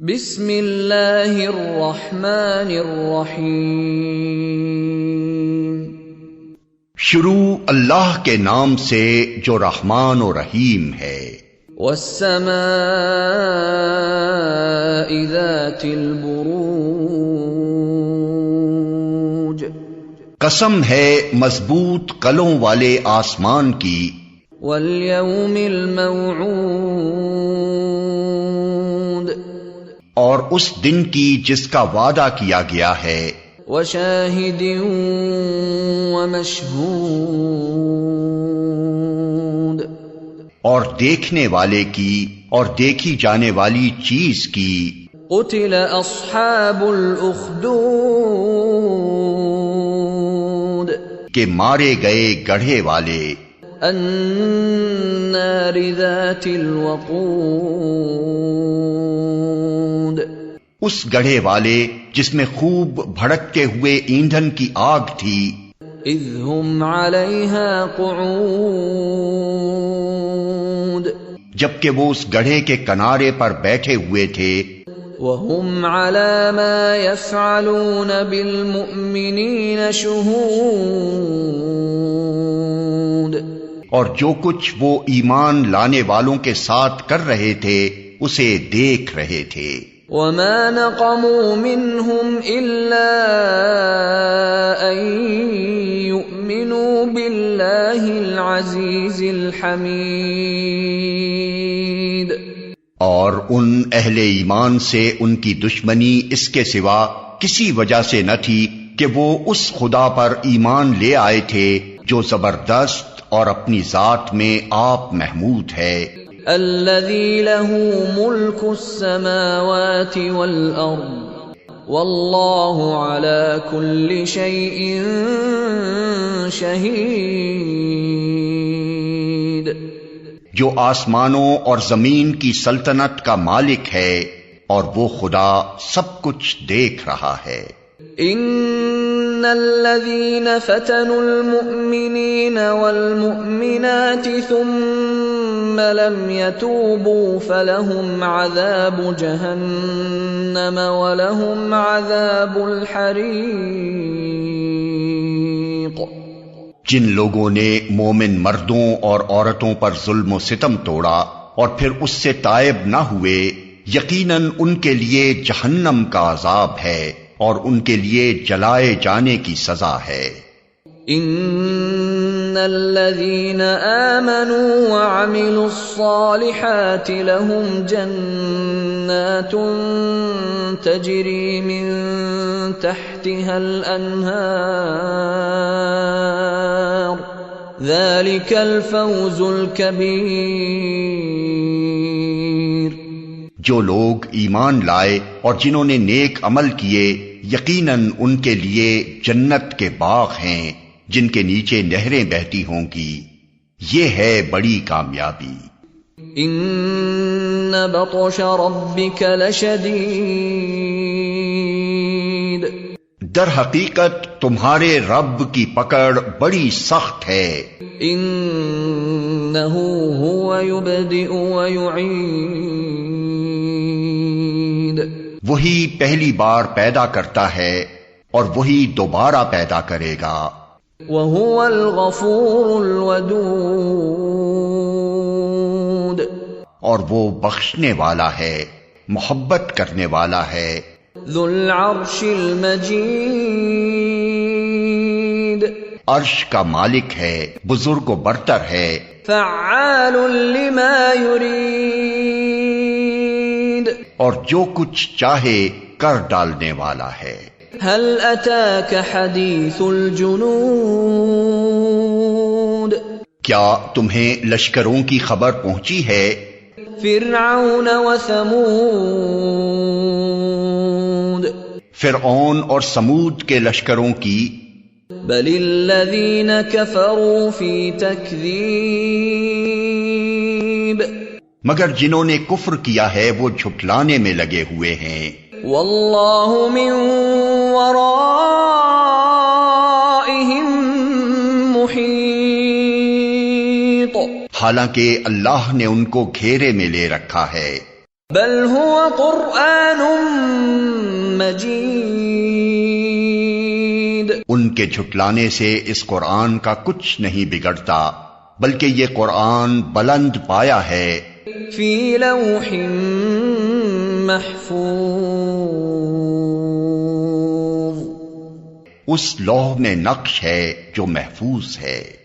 بسم اللہ الرحمن الرحیم۔ شروع اللہ کے نام سے جو رحمان و رحیم ہے۔ والسماء ذات البروج، قسم ہے مضبوط قلوں والے آسمان کی۔ والیوم الموعود، اور اس دن کی جس کا وعدہ کیا گیا ہے۔ وشاہد ومشہود، اور دیکھنے والے کی اور دیکھی جانے والی چیز کی۔ قتل اصحاب الاخدود، کہ مارے گئے گڑھے والے۔ النار ذات الوقود، اس گڑھے والے جس میں خوب بھڑکتے ہوئے ایندھن کی آگ تھی۔ اذ ہم علیہا قعود، جبکہ وہ اس گڑھے کے کنارے پر بیٹھے ہوئے تھے۔ وہم علی ما یفعلون بالمؤمنین شہود، اور جو کچھ وہ ایمان لانے والوں کے ساتھ کر رہے تھے اسے دیکھ رہے تھے۔ وما نقموا منهم الا ان يؤمنوا بالله العزيز الحميد، اور ان اہل ایمان سے ان کی دشمنی اس کے سوا کسی وجہ سے نہ تھی کہ وہ اس خدا پر ایمان لے آئے تھے جو زبردست اور اپنی ذات میں آپ محمود ہے۔ الذي له ملك السماوات والارض والله على كل شيء شهيد، جو آسمانوں اور زمین کی سلطنت کا مالک ہے اور وہ خدا سب کچھ دیکھ رہا ہے۔ ان الذين فتنوا المؤمنين والمؤمنات ثم لم يتوبوا فلهم عذاب جهنم ولهم عذاب الحريق، جن لوگوں نے مومن مردوں اور عورتوں پر ظلم و ستم توڑا اور پھر اس سے تائب نہ ہوئے، یقیناً ان کے لیے جہنم کا عذاب ہے اور ان کے لیے جلائے جانے کی سزا ہے۔ ان الذين آمنوا وعملوا الصالحات لهم جنات تجري من تحتها الانهار ذلك الفوز الكبير، جو لوگ ایمان لائے اور جنہوں نے نیک عمل کیے، یقیناً ان کے لیے جنت کے باغ ہیں جن کے نیچے نہریں بہتی ہوں گی، یہ ہے بڑی کامیابی۔ ان بطش ربک لشدید، در حقیقت تمہارے رب کی پکڑ بڑی سخت ہے۔ انہ هو یبدئ ویعید، وہی پہلی بار پیدا کرتا ہے اور وہی دوبارہ پیدا کرے گا۔ وَهُوَ الْغَفُورُ الْوَدُودُ، اور وہ بخشنے والا ہے، محبت کرنے والا ہے۔ ذُو الْعَرْشِ الْمَجِيدُ، عرش کا مالک ہے، بزرگ و برتر ہے۔ فَعَّالٌ لِّمَا يُرِيدُ، اور جو کچھ چاہے کر ڈالنے والا ہے۔ هل أتاك حديث الجنود، کیا تمہیں لشکروں کی خبر پہنچی ہے؟ فرعون وثمود، فرعون اور سمود کے لشکروں کی۔ بل الذين كفروا في تكذيب، مگر جنہوں نے کفر کیا ہے وہ جھٹلانے میں لگے ہوئے ہیں۔ واللہ من ورائهم محیط، حالانکہ اللہ نے ان کو گھیرے میں لے رکھا ہے۔ بل هو قرآن مجید. ان کے جھٹلانے سے اس قرآن کا کچھ نہیں بگڑتا، بلکہ یہ قرآن بلند پایا ہے فی لوح محفوظ، اس لوح میں نقش ہے جو محفوظ ہے.